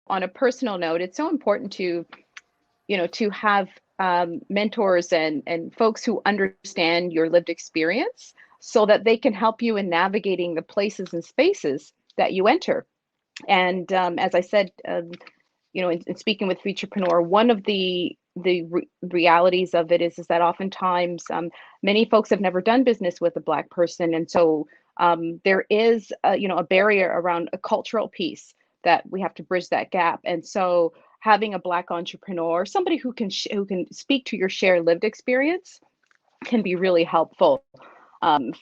on a personal note, it's so important to, to have mentors and folks who understand your lived experience so that they can help you in navigating the places and spaces that you enter. And as I said, in speaking with Futurpreneur, one of the realities of it is that oftentimes many folks have never done business with a Black person, and so there is a barrier around a cultural piece that we have to bridge that gap. And so having a Black entrepreneur, somebody who can speak to your shared lived experience, can be really helpful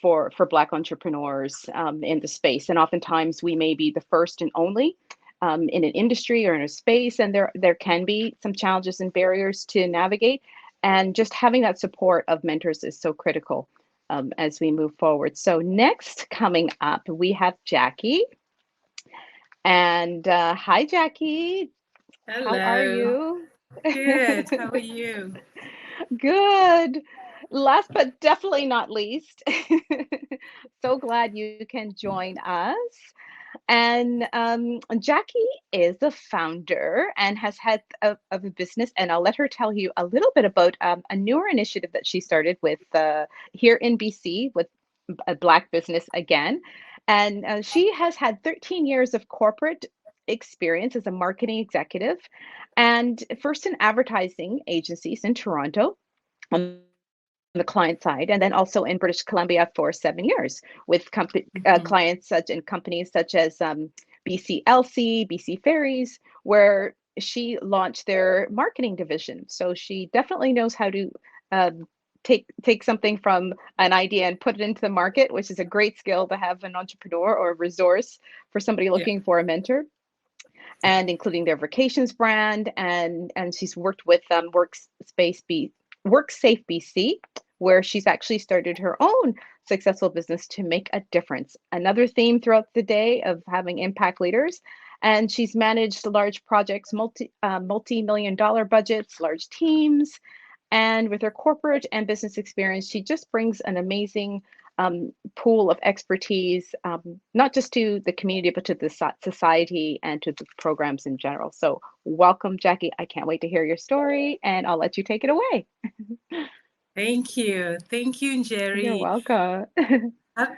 for Black entrepreneurs in the space. And oftentimes we may be the first and only in an industry or in a space, and there can be some challenges and barriers to navigate. And just having that support of mentors is so critical as we move forward. So next, coming up, we have Jackee. And hi, Jackee. How are Hello. you? Good. How are you? Good. Last but definitely not least, so glad you can join us. And Jackee is the founder and has had of a business, and I'll let her tell you a little bit about a newer initiative that she started with here in BC with a Black business again. And she has had 13 years of corporate experience as a marketing executive and first in advertising agencies in Toronto on the client side, and then also in British Columbia for 7 years with Mhm. clients such and companies such as BC BC Ferries, where she launched their marketing division. So she definitely knows how to um, take something from an idea and put it into the market, which is a great skill to have an entrepreneur or a resource for somebody Yeah. looking for a mentor, and including their vacations brand. And she's worked with WorkSafe BC, where she's actually started her own successful business to make a difference. Another theme throughout the day of having impact leaders. And she's managed large projects, multi-million dollar budgets, large teams, and with her corporate and business experience, she just brings an amazing pool of expertise, not just to the community, but to the society and to the programs in general. So, welcome, Jackee. I can't wait to hear your story, and I'll let you take it away. Thank you. Thank you, You're Jerry. welcome.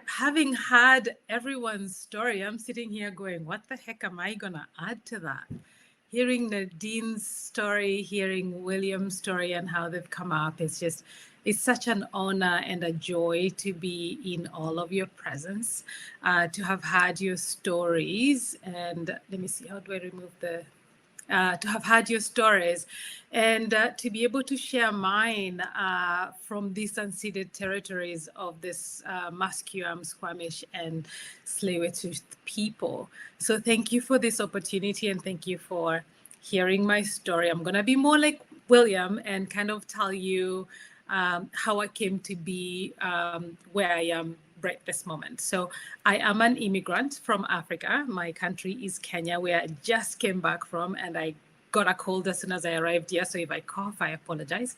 Having had everyone's story, I'm sitting here going, what the heck am I going to add to that? Hearing Nadine's story, hearing William's story and how they've come up, it's such an honor and a joy to be in all of your presence, to have had your stories. And let me see, how do I remove to have had your stories and to be able to share mine from these unceded territories of this Musqueam, Squamish, and Tsleil-Waututh people. So thank you for this opportunity and thank you for hearing my story. I'm going to be more like William and kind of tell you how I came to be where I am right this moment. So I am an immigrant from Africa. My country is Kenya, where I just came back from, and I got a cold as soon as I arrived here. So if I cough, I apologize.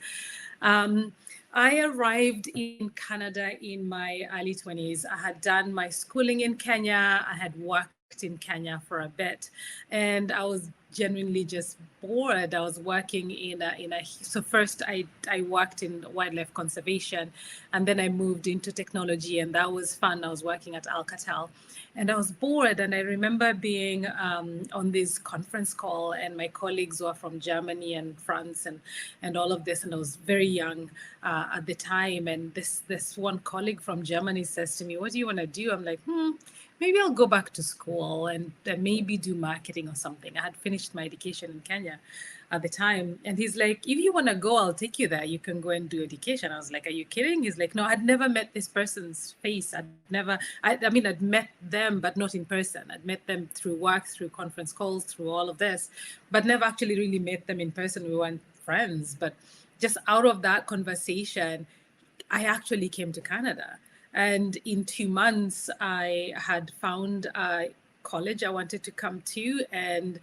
Um, I arrived in Canada in my early 20s. I had done my schooling in Kenya. I had worked in Kenya for a bit, and I was genuinely just bored. I was working so first I worked in wildlife conservation, and then I moved into technology, and that was fun. I was working at Alcatel, and I was bored. And I remember being on this conference call, and my colleagues were from Germany and France and all of this, and I was very young at the time. And this one colleague from Germany says to me, "What do you want to do?" I'm like, maybe I'll go back to school and maybe do marketing or something. I had finished my education in Kenya at the time. And he's like, if you want to go, I'll take you there. You can go and do education. I was like, are you kidding? He's like, no, I'd never met this person's face. I mean, I'd met them, but not in person. I'd met them through work, through conference calls, through all of this, but never actually really met them in person. We weren't friends. But just out of that conversation, I actually came to Canada. And in 2 months, I had found a college I wanted to come to. And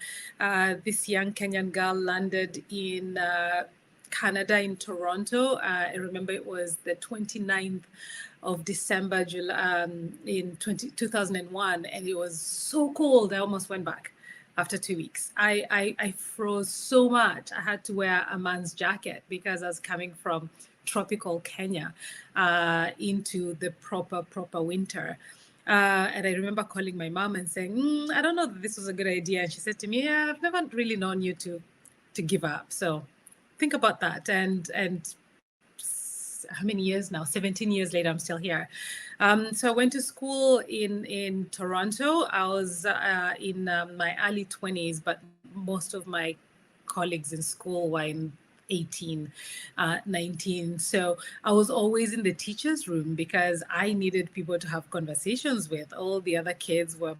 this young Kenyan girl landed in Canada, in Toronto. I remember it was the 29th of December in 2001. And it was so cold, I almost went back. after 2 weeks. I froze so much. I had to wear a man's jacket because I was coming from tropical Kenya into the proper winter. And I remember calling my mom and saying, I don't know that this was a good idea. And she said to me, yeah, I've never really known you to give up. So think about that. And how many years now? 17 years later, I'm still here. So I went to school in Toronto. I was in my early 20s, but most of my colleagues in school were in 18, 19. So I was always in the teacher's room because I needed people to have conversations with. All the other kids were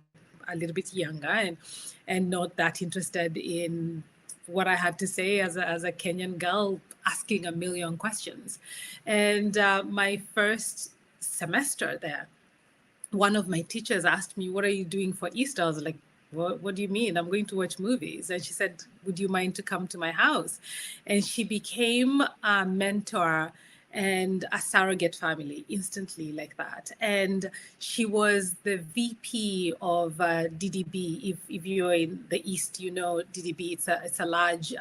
a little bit younger and not that interested in what I had to say as a Kenyan girl asking a million questions. And my first semester there, one of my teachers asked me, what are you doing for Easter? I was like, what do you mean? I'm going to watch movies. And she said, would you mind to come to my house? And she became a mentor and a surrogate family instantly like that. And she was the VP of DDB. If you're in the East, you know DDB. It's a large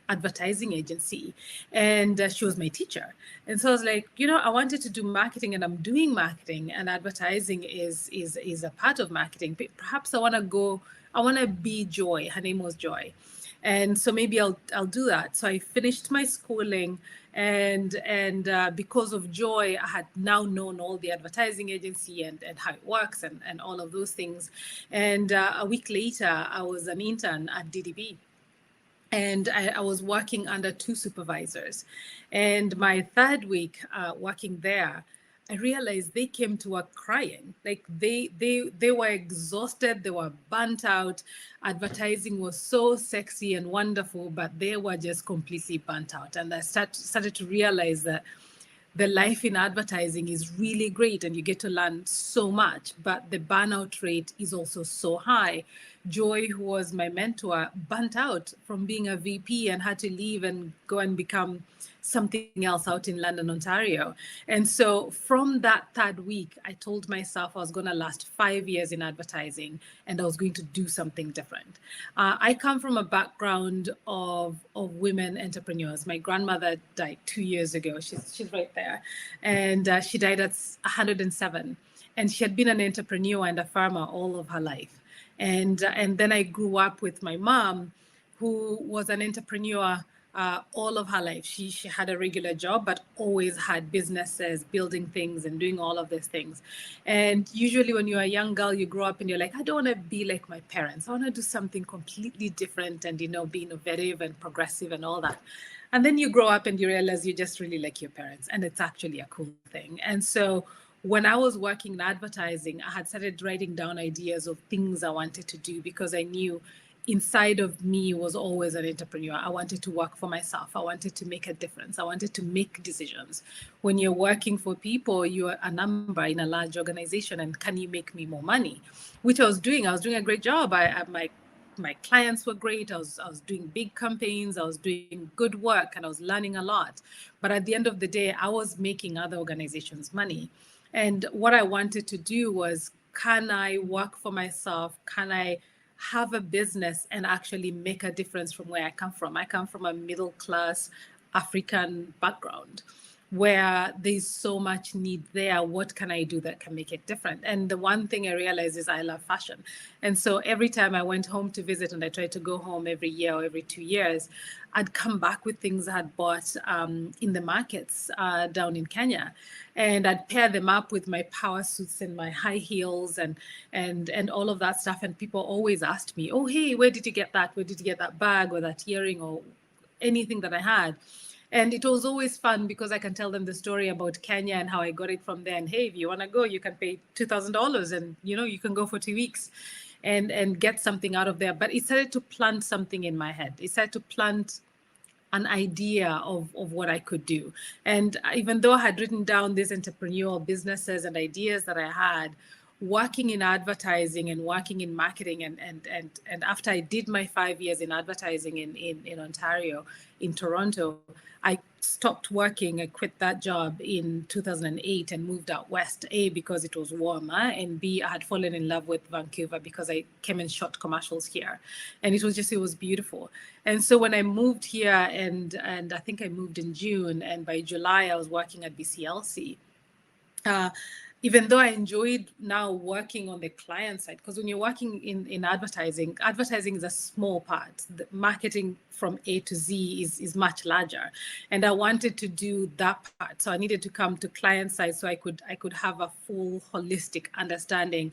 advertising agency, and she was my teacher. And so I was like, I wanted to do marketing, and I'm doing marketing, and advertising is a part of marketing. Perhaps I want to be Joy. Her name was Joy. And so maybe I'll do that. So I finished my schooling, and because of Joy, I had now known all the advertising agency and how it works and all of those things. And a week later, I was an intern at DDB. And I was working under 2 supervisors. And my third week working there, I realized they came to work crying. Like they were exhausted, they were burnt out. Advertising was so sexy and wonderful, but they were just completely burnt out. And I started to realize that the life in advertising is really great and you get to learn so much, but the burnout rate is also so high. Joy, who was my mentor, burnt out from being a VP and had to leave and go and become something else out in London, Ontario. And so from that third week, I told myself I was going to last 5 years in advertising and I was going to do something different. I come from a background of women entrepreneurs. My grandmother died 2 years ago. She's right there. And she died at 107. And she had been an entrepreneur and a farmer all of her life. And then I grew up with my mom, who was an entrepreneur all of her life. She had a regular job, but always had businesses, building things and doing all of these things. And usually when you're a young girl, you grow up and you're like, I don't want to be like my parents. I want to do something completely different and, be innovative and progressive and all that. And then you grow up and you realize you just really like your parents. And it's actually a cool thing. And so when I was working in advertising, I had started writing down ideas of things I wanted to do because I knew inside of me was always an entrepreneur. I wanted to work for myself. I wanted to make a difference. I wanted to make decisions. When you're working for people, you're a number in a large organization, and can you make me more money? Which I was doing. I was doing a great job. My clients were great. I was doing big campaigns. I was doing good work, and I was learning a lot. But at the end of the day, I was making other organizations money. And what I wanted to do was, can I work for myself? Can I have a business and actually make a difference from where I come from? I come from a middle class African background where there's so much need there. What can I do that can make it different? And the one thing I realized is I love fashion. And so every time I went home to visit, and I tried to go home every year or every 2 years, I'd come back with things I had bought in the markets down in Kenya. And I'd pair them up with my power suits and my high heels and all of that stuff. And people always asked me, oh, hey, where did you get that? Where did you get that bag or that earring or anything that I had? And it was always fun because I can tell them the story about Kenya and how I got it from there. And hey, if you want to go, you can pay $2,000 and, you can go for 2 weeks and get something out of there. But it started to plant something in my head. It started to plant an idea of what I could do. And even though I had written down these entrepreneurial businesses and ideas that I had, working in advertising and working in marketing and after I did my 5 years in advertising in Ontario, in Toronto, I stopped working. I quit that job in 2008 and moved out west, A, because it was warmer, and B, I had fallen in love with Vancouver because I came and shot commercials here. And it was beautiful. And so when I moved here, and I think I moved in June, and by July I was working at BCLC. Even though I enjoyed now working on the client side, because when you're working in advertising is a small part. The marketing from A to Z is much larger. And I wanted to do that part. So I needed to come to client side so I could have a full holistic understanding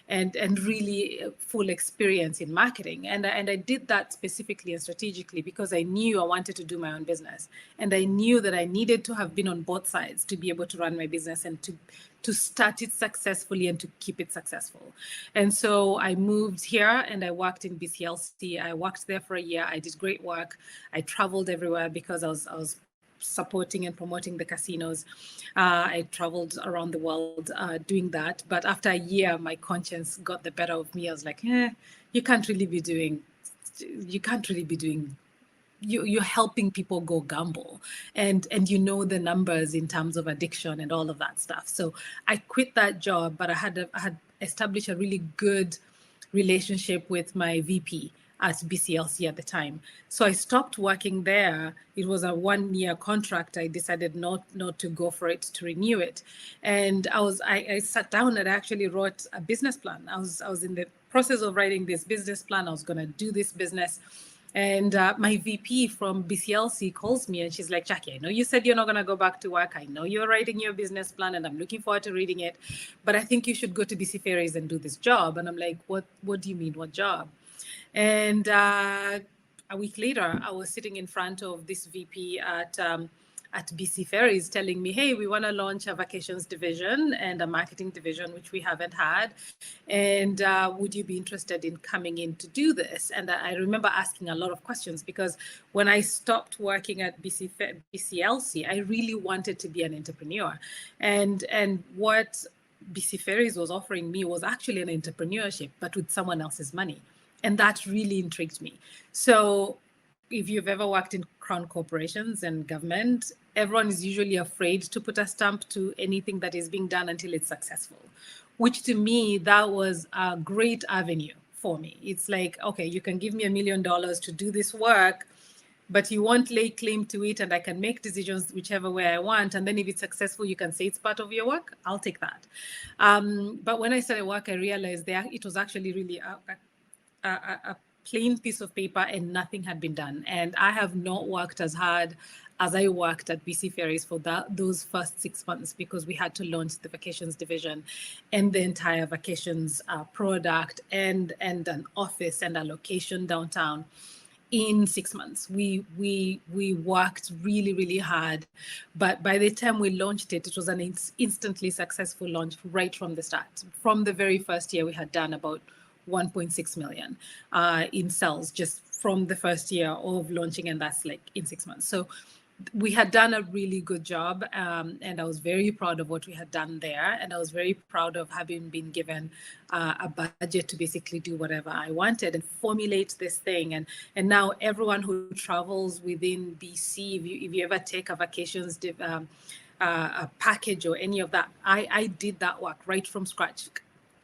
and really full experience in marketing. And I did that specifically and strategically because I knew I wanted to do my own business. And I knew that I needed to have been on both sides to be able to run my business and to start it successfully and to keep it successful. And so I moved here and I worked in BCLC. I worked there for a year. I did great work. I traveled everywhere because I was supporting and promoting the casinos. I traveled around the world doing that. But after a year, my conscience got the better of me. I was like, you can't really be doing you're helping people go gamble, and you know the numbers in terms of addiction and all of that stuff. So I quit that job, but I had established a really good relationship with my VP at BCLC at the time. So I stopped working there. It was a 1-year contract. I decided not to go for it, to renew it. And I sat down and I actually wrote a business plan. I was in the process of writing this business plan. I was going to do this business. And my VP from BCLC calls me and she's like, Jackee, I know you said you're not going to go back to work. I know you're writing your business plan and I'm looking forward to reading it, but I think you should go to BC Ferries and do this job. And I'm like, what do you mean? What job? And a week later, I was sitting in front of this VP at BC Ferries telling me, hey, we want to launch a vacations division and a marketing division, which we haven't had. And would you be interested in coming in to do this? And I remember asking a lot of questions because when I stopped working at BCLC, I really wanted to be an entrepreneur. And what BC Ferries was offering me was actually an entrepreneurship, but with someone else's money. And that really intrigued me. So if you've ever worked in crown corporations and government, everyone is usually afraid to put a stamp to anything that is being done until it's successful, which to me, that was a great avenue for me. It's like, okay, you can give me $1 million to do this work, but you won't lay claim to it and I can make decisions whichever way I want. And then if it's successful, you can say it's part of your work. I'll take that. But when I started work, I realized that it was actually really a plain piece of paper and nothing had been done. And I have not worked as hard as I worked at BC Ferries for those first 6 months because we had to launch the vacations division and the entire vacations product and an office and a location downtown in 6 months. We worked really, really hard. But by the time we launched it, it was an instantly successful launch right from the start. From the very first year, we had done about 1.6 million in sales just from the first year of launching, and that's like in 6 months. So we had done a really good job, and I was very proud of what we had done there, and I was very proud of having been given a budget to basically do whatever I wanted and formulate this thing. And now everyone who travels within BC, if you ever take a vacations a package or any of that, I did that work right from scratch.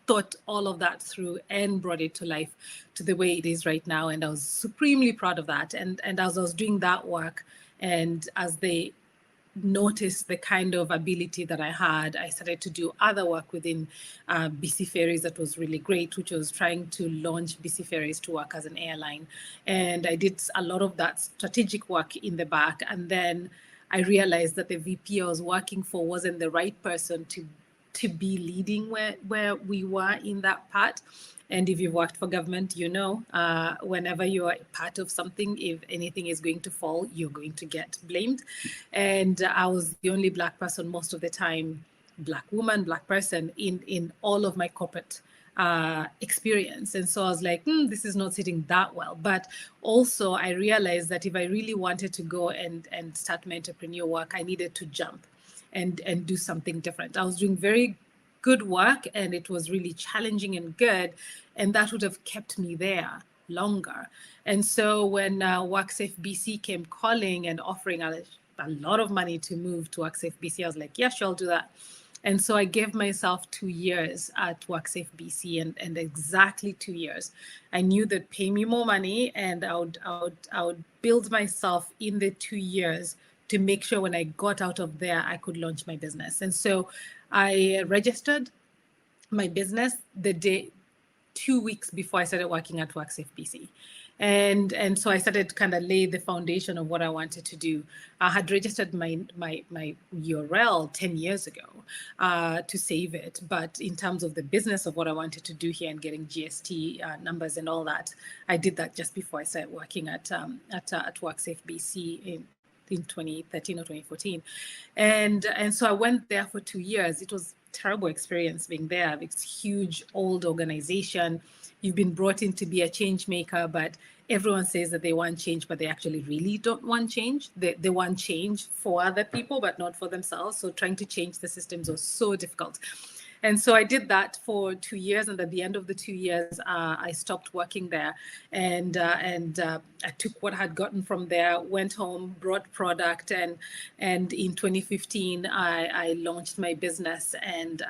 Thought all of that through and brought it to life to the way it is right now. And I was supremely proud of that. And as I was doing that work, and as they noticed the kind of ability that I had, I started to do other work within BC Ferries that was really great, which was trying to launch BC Ferries to work as an airline. And I did a lot of that strategic work in the back. And then I realized that the VP I was working for wasn't the right person to be leading where we were in that part. And if you've worked for government, you know, whenever you are part of something, if anything is going to fall, you're going to get blamed. And I was the only Black person most of the time, Black woman, Black person in all of my corporate experience. And so I was like, this is not sitting that well. But also I realized that if I really wanted to go and start my entrepreneur work, I needed to jump and do something different. I was doing very good work and it was really challenging and good, and that would have kept me there longer. And so when WorkSafe BC came calling and offering a a lot of money to move to WorkSafe BC. I was like, yeah, sure, I'll do that. And so I gave myself 2 years at WorkSafe BC, and exactly 2 years. I knew they'd pay me more money, and I would build myself in the 2 years to make sure when I got out of there, I could launch my business. And so I registered my business the day 2 weeks before I started working at WorkSafe BC. And so I started to kind of lay the foundation of what I wanted to do. I had registered my URL 10 years ago to save it. But in terms of the business of what I wanted to do here and getting GST numbers and all that, I did that just before I started working at WorkSafe BC in 2013 or 2014. And so I went there for 2 years. It was a terrible experience being there. It's a huge old organization. You've been brought in to be a change maker, but everyone says that they want change, but they actually really don't want change. They want change for other people, but not for themselves. So trying to change the systems was so difficult. And so I did that for 2 years, and at the end of the 2 years, I stopped working there, and I took what I had gotten from there, went home, brought product, and in 2015 I launched my business, and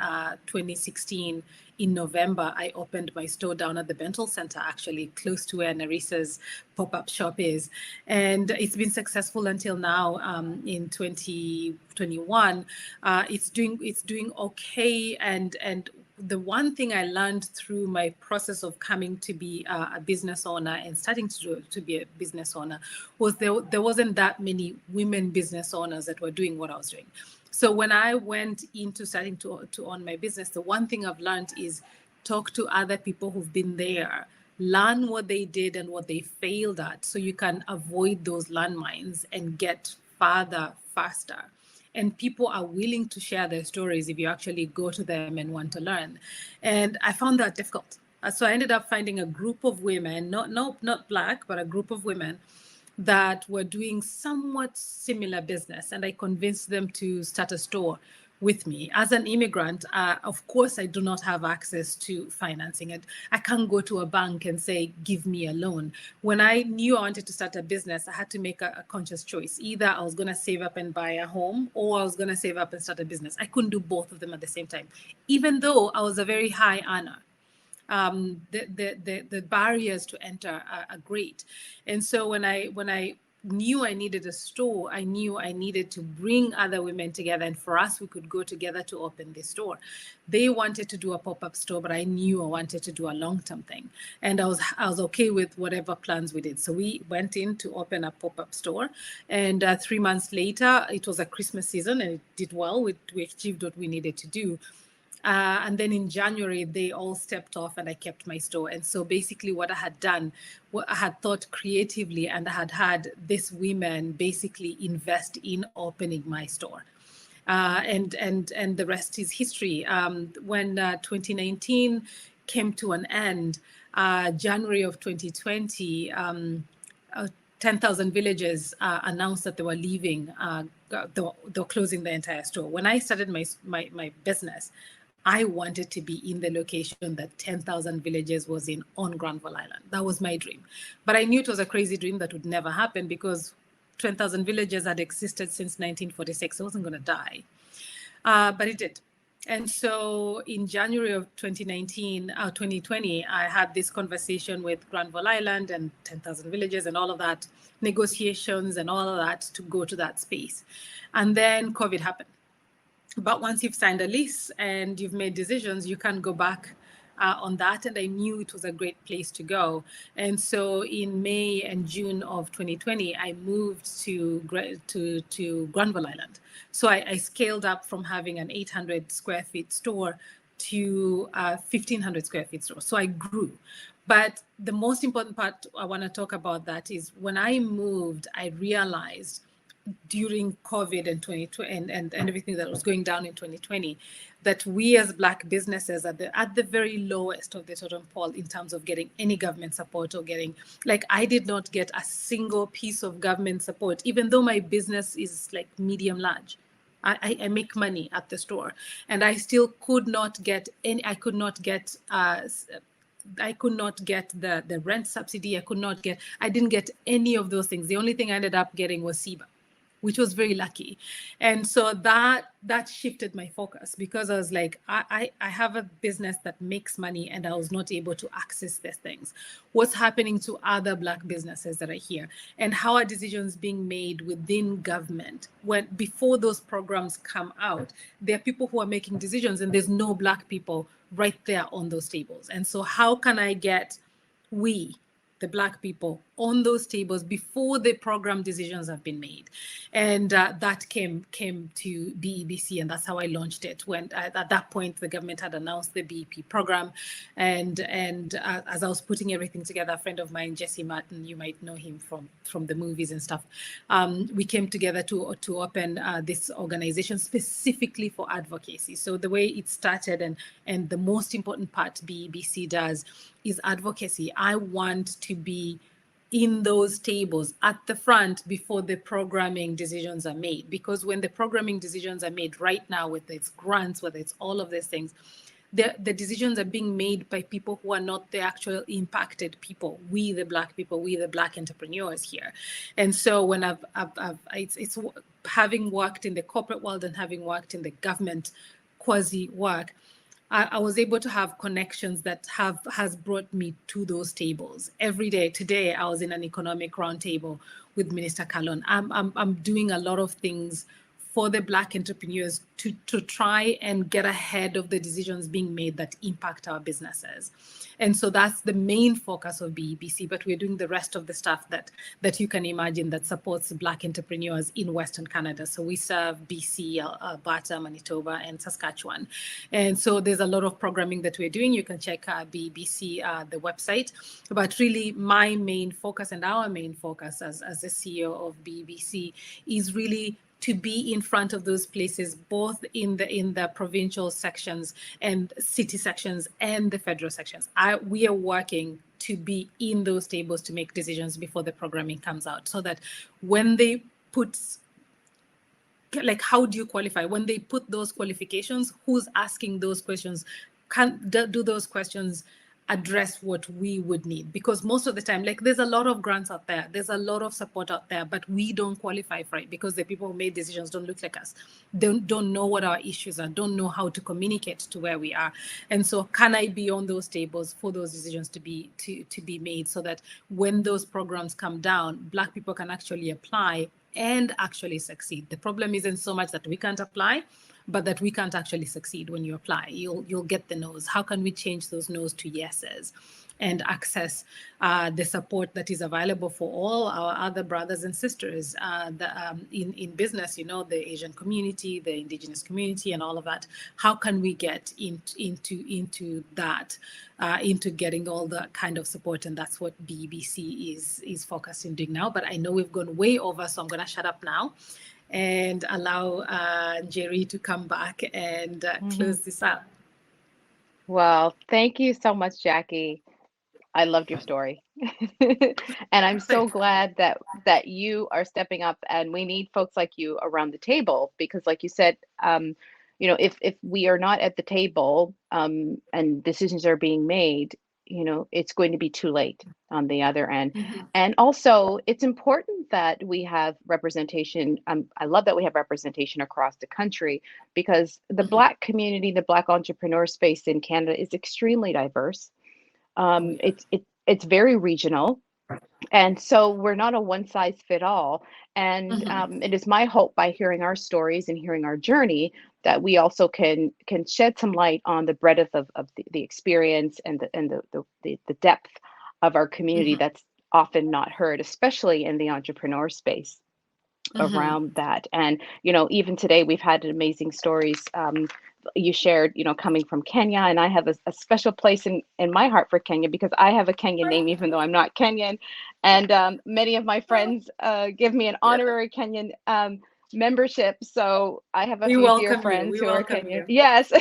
2016 in November I opened my store down at the Bentel Center, actually close to where Narissa's pop-up shop is, and it's been successful until now. In 2021, it's doing okay, and the one thing I learned through my process of coming to be a business owner and starting to be a business owner was there wasn't that many women business owners that were doing what I was doing. So when I went into starting to own my business, the one thing I've learned is talk to other people who've been there, learn what they did and what they failed at, so you can avoid those landmines and get farther faster. And people are willing to share their stories if you actually go to them and want to learn. And I found that difficult. So I ended up finding a group of women, not Black, but a group of women that were doing somewhat similar business. And I convinced them to start a store with me. As an immigrant, of course, I do not have access to financing it. I can't go to a bank and say, give me a loan. When I knew I wanted to start a business, I had to make a conscious choice. Either I was going to save up and buy a home, or I was going to save up and start a business. I couldn't do both of them at the same time, even though I was a very high earner. The barriers to enter are great. And so when I knew I needed a store, I knew I needed to bring other women together, and for us, we could go together to open this store. They wanted to do a pop-up store, but I knew I wanted to do a long-term thing, and I was okay with whatever plans we did. So we went in to open a pop-up store, and 3 months later, it was a Christmas season, and it did well. We achieved what we needed to do. And then in January, they all stepped off and I kept my store. And so basically what I had done, what I had thought creatively, and I had this women basically invest in opening my store. And the rest is history. When 2019 came to an end, January of 2020, 10,000 villages announced that they were leaving, they were closing the entire store. When I started my business, I wanted to be in the location that 10,000 villages was in on Granville Island. That was my dream. But I knew it was a crazy dream that would never happen because 10,000 villages had existed since 1946. I wasn't going to die. But it did. And so in January of 2020, I had this conversation with Granville Island and 10,000 villages and all of that, negotiations and all of that to go to that space. And then COVID happened. But once you've signed a lease and you've made decisions, you can go back on that. And I knew it was a great place to go. And so in May and June of 2020, I moved to Granville Island. So I scaled up from having an 800 square feet store to a 1,500 square feet store. So I grew. But the most important part I want to talk about that is when I moved, I realized during COVID and 2020 and everything that was going down in 2020, that we as Black businesses are at the very lowest of the totem pole in terms of getting any government support or getting, like, I did not get a single piece of government support, even though my business is like medium large. I make money at the store, and I still could not get any. I could not get the rent subsidy. I didn't get any of those things. The only thing I ended up getting was SIBA, which was very lucky. And so that shifted my focus, because I was like, I have a business that makes money and I was not able to access these things. What's happening to other Black businesses that are here? And how are decisions being made within government when before those programs come out? There are people who are making decisions and there's no Black people right there on those tables. And so how can I get we, the Black people, on those tables before the program decisions have been made? And that came to BEBC, and that's how I launched it. When at that point the government had announced the BEP program, and as I was putting everything together, a friend of mine, Jesse Martin, you might know him from the movies and stuff, we came together to open this organization specifically for advocacy. So the way it started, and the most important part BEBC does is advocacy. I want to be in those tables at the front before the programming decisions are made. Because when the programming decisions are made right now, whether it's grants, whether it's all of these things, the decisions are being made by people who are not the actual impacted people. We, the Black people, we, the Black entrepreneurs here. And so when it's having worked in the corporate world and having worked in the government quasi work, I was able to have connections that has brought me to those tables every day. Today, I was in an economic roundtable with Minister Kalon. I'm doing a lot of things for the Black entrepreneurs to try and get ahead of the decisions being made that impact our businesses. And so that's the main focus of BEBC, but we're doing the rest of the stuff that you can imagine that supports Black entrepreneurs in Western Canada. So we serve BC, Alberta, Manitoba, and Saskatchewan. And so there's a lot of programming that we're doing. You can check BEBC, the website. But really my main focus and our main focus as the CEO of BEBC is really to be in front of those places, both in the provincial sections and city sections and the federal sections. We are working to be in those tables to make decisions before the programming comes out, so that when they put, like, how do you qualify? When they put those qualifications, who's asking those questions? Do those questions address what we would need? Because most of the time, like, there's a lot of grants out there, there's a lot of support out there, but we don't qualify for it because the people who made decisions don't look like us, don't know what our issues are, don't know how to communicate to where we are. And so can I be on those tables for those decisions to be made, so that when those programs come down, Black people can actually apply and actually succeed? The problem isn't so much that we can't apply, but that we can't actually succeed when you apply. You'll get the no's. How can we change those no's to yeses and access the support that is available for all our other brothers and sisters in business, the Asian community, the Indigenous community, and all of that? How can we get into that, into getting all the kind of support? And that's what BEBC is focused in doing now. But I know we've gone way over, so I'm going to shut up now and allow Jerry to come back and close this out. Well, thank you so much, Jackee. I loved your story. And I'm so glad that you are stepping up, and we need folks like you around the table, because like you said, if we are not at the table and decisions are being made, it's going to be too late on the other end. Mm-hmm. And also, it's important that we have representation. I love that we have representation across the country, because the Black community, the Black entrepreneur space in Canada is extremely diverse. It's very regional. And so we're not a one size fit all. And it is my hope, by hearing our stories and hearing our journey, that we also can shed some light on the breadth of the experience and the depth of our community that's often not heard, especially in the entrepreneur space around that. And even today we've had amazing stories. You shared, coming from Kenya, and I have a special place in my heart for Kenya, because I have a Kenyan name, even though I'm not Kenyan. And many of my friends give me an honorary Kenyan membership. So I have a few dear friends who are Kenyan. Yes,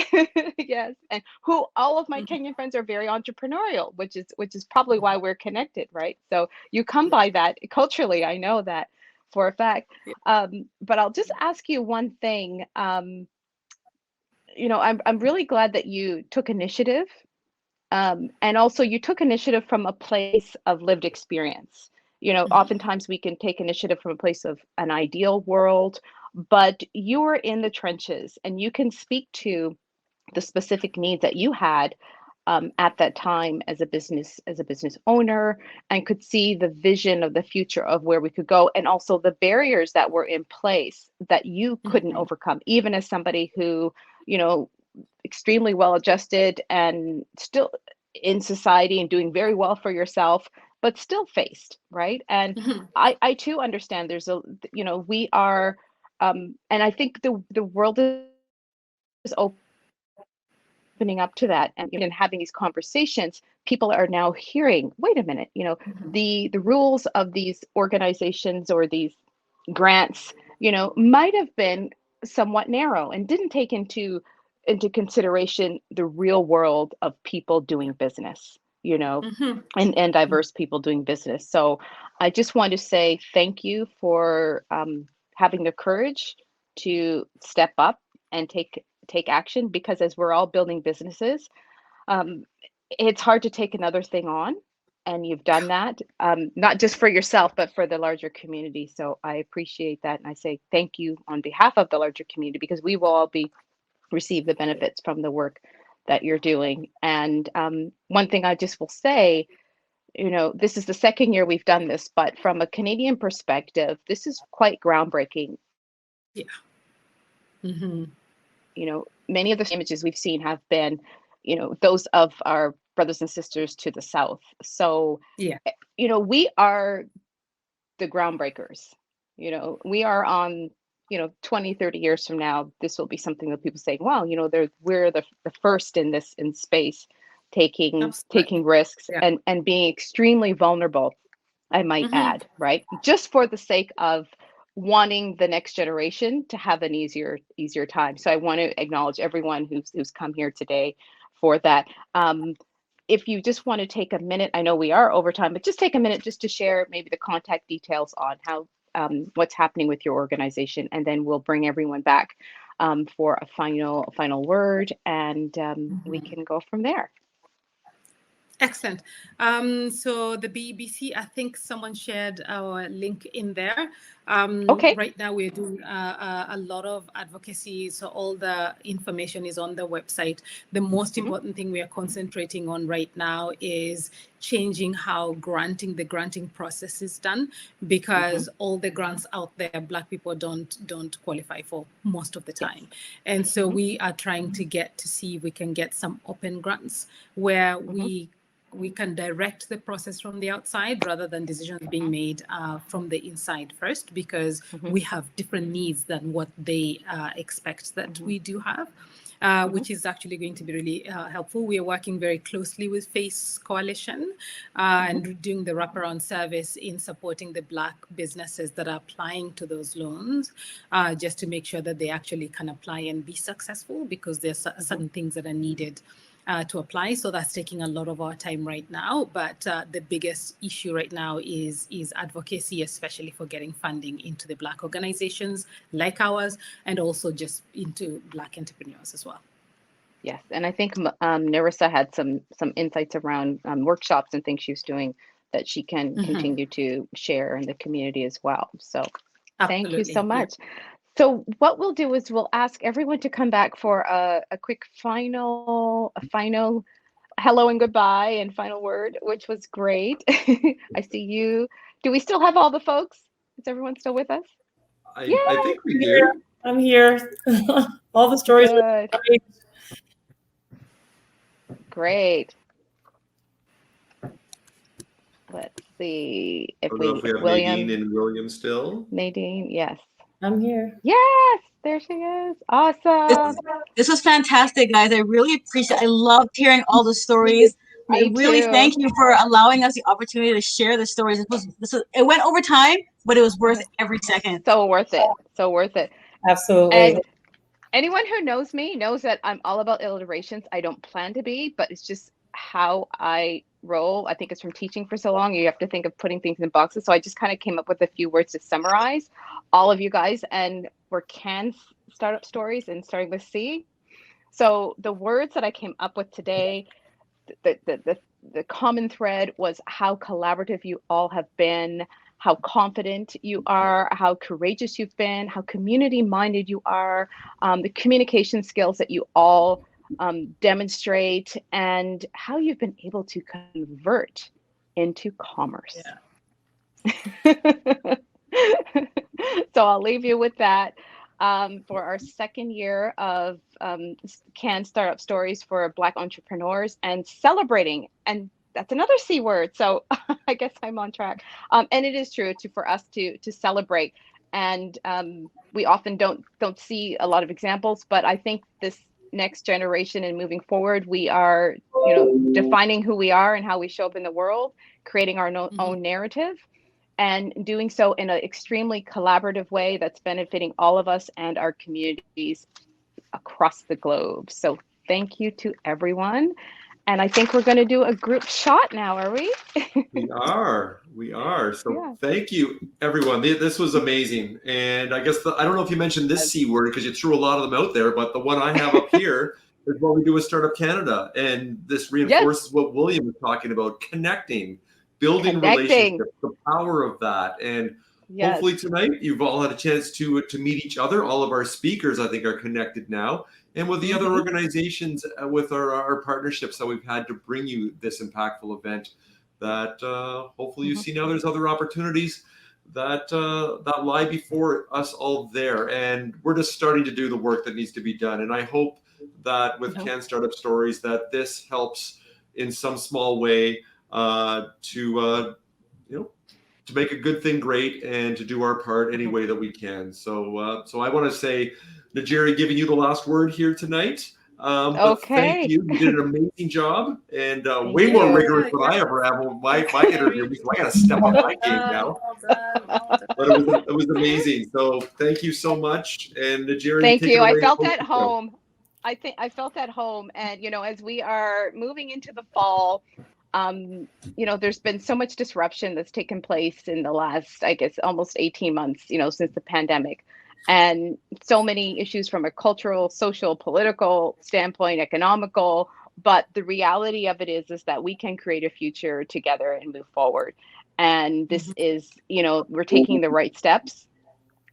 yes, and who all of my Kenyan friends are very entrepreneurial, which is probably why we're connected, right? So you come by that culturally. I know that for a fact. But I'll just ask you one thing. I'm really glad that you took initiative, and also you took initiative from a place of lived experience. oftentimes we can take initiative from a place of an ideal world, but you are in the trenches and you can speak to the specific needs that you had at that time as a business owner, and could see the vision of the future of where we could go, and also the barriers that were in place that you couldn't overcome, even as somebody who, extremely well adjusted and still in society and doing very well for yourself, but still faced, right? And I too understand there's we are, and I think the world is opening up to that, and having these conversations, people are now hearing, wait a minute, the rules of these organizations or these grants, might have been somewhat narrow and didn't take into consideration the real world of people doing business, and diverse people doing business. So I just want to say thank you for having the courage to step up and take action, because as we're all building businesses, um, it's hard to take another thing on, and you've done that, not just for yourself but for the larger community. So I appreciate that, and I say thank you on behalf of the larger community, because we will all receive the benefits from the work that you're doing. And one thing I just will say, this is the second year we've done this, but from a Canadian perspective, this is quite groundbreaking. Yeah. Mm-hmm. Many of the images we've seen have been, those of our brothers and sisters to the south. So, yeah, we are the groundbreakers. We are on, 20, 30 years from now, this will be something that people say, wow, we're the first in space, taking risks, yeah. and being extremely vulnerable, I might add, right? Just for the sake of wanting the next generation to have an easier time. So I want to acknowledge everyone who's come here today for that. If you just want to take a minute, I know we are over time, but just take a minute just to share maybe the contact details on how what's happening with your organization, and then we'll bring everyone back for a final word, and we can go from there. Excellent. So the BBC, I think someone shared our link in there. Okay. Right now we're doing a lot of advocacy, so all the information is on the website. The most important thing we are concentrating on right now is changing how the granting process is done, because all the grants out there, Black people don't qualify for most of the time. And so we are trying to see if we can get some open grants where we can direct the process from the outside rather than decisions being made from the inside first, because we have different needs than what they expect that we do have, which is actually going to be really helpful. We are working very closely with FACE Coalition and doing the wraparound service in supporting the Black businesses that are applying to those loans, just to make sure that they actually can apply and be successful, because there's certain things that are needed to apply. So that's taking a lot of our time right now. But the biggest issue right now is advocacy, especially for getting funding into the Black organizations like ours, and also just into Black entrepreneurs as well. Yes, and I think Narissa had some insights around workshops and things she's doing that she can continue to share in the community as well. So thank you so much. Yeah. So what we'll do is we'll ask everyone to come back for a quick final hello and goodbye and final word, which was great. I see you. Do we still have all the folks? Is everyone still with us? I think we do. I'm here. All the stories are great. Great. Let's see if we have William, Nadine and William still. Nadine, yes. I'm here. Yes, there she is. Awesome. This was fantastic, guys. I really appreciate. I loved hearing all the stories. Me I really too. thank you for allowing us the opportunity to share the stories. It went over time, but it was worth every second. So worth it. So worth it. Absolutely. And anyone who knows me knows that I'm all about iterations. I don't plan to be, but it's just how I roll. I think it's from teaching for so long. You have to think of putting things in boxes. So I just kind of came up with a few words to summarize all of you guys, and we're CAN startup stories, and starting with C. So the words that I came up with today, the the common thread was how collaborative you all have been, how confident you are, how courageous you've been, how community minded you are, the communication skills that you all demonstrate, and how you've been able to convert into commerce. Yeah. So I'll leave you with that. For our second year of Can Startup Stories for Black entrepreneurs, and celebrating, and that's another C word. So I guess I'm on track. And it is true for us to celebrate. And we often don't see a lot of examples, but I think this next generation and moving forward, we are, defining who we are and how we show up in the world, creating our own narrative, and doing so in an extremely collaborative way that's benefiting all of us and our communities across the globe. So thank you to everyone. And I think we're going to do a group shot now, are we? We are. So Yeah. Thank you, everyone. This was amazing. And I guess, I don't know if you mentioned this C word because you threw a lot of them out there, but the one I have up here is what we do with Startup Canada. And this reinforces what William was talking about, connecting, building relationships, the power of that. And hopefully tonight you've all had a chance to meet each other. All of our speakers, I think, are connected now. And with the other organizations, with our partnerships that we've had to bring you this impactful event, that hopefully you see now there's other opportunities that that lie before us all there. And we're just starting to do the work that needs to be done. And I hope that with Can Startup Stories, that this helps in some small way to make a good thing great, and to do our part any way that we can. So so I want to say, Najeri, giving you the last word here tonight. But thank you. You did an amazing job, and way more rigorous than I ever have on my interview. So I got to step up my game now. But it was amazing. So thank you so much. And Najeri, thank take you. it away. I felt at home. I think I felt at home. And, as we are moving into the fall, there's been so much disruption that's taken place in the last, I guess, almost 18 months, since the pandemic. And so many issues from a cultural, social, political standpoint, economical. But the reality of it is that we can create a future together and move forward. And this is, we're taking the right steps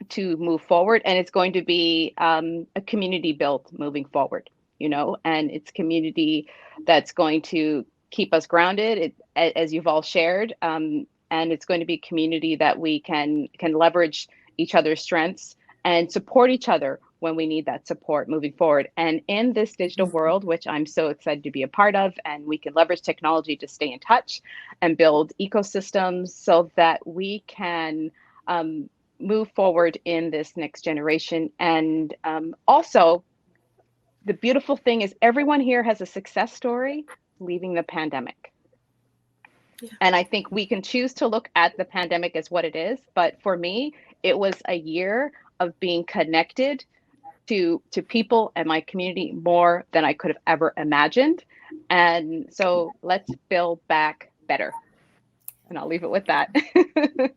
to move forward, and it's going to be a community built moving forward, and it's community that's going to keep us grounded, as you've all shared, and it's going to be community that we can leverage each other's strengths and support each other when we need that support moving forward. And in this digital world, which I'm so excited to be a part of, and we can leverage technology to stay in touch and build ecosystems so that we can move forward in this next generation. And also, the beautiful thing is everyone here has a success story leaving the pandemic. And I think we can choose to look at the pandemic as what it is. But for me, it was a year of being connected to people and my community more than I could have ever imagined. And so let's build back better. And I'll leave it with that.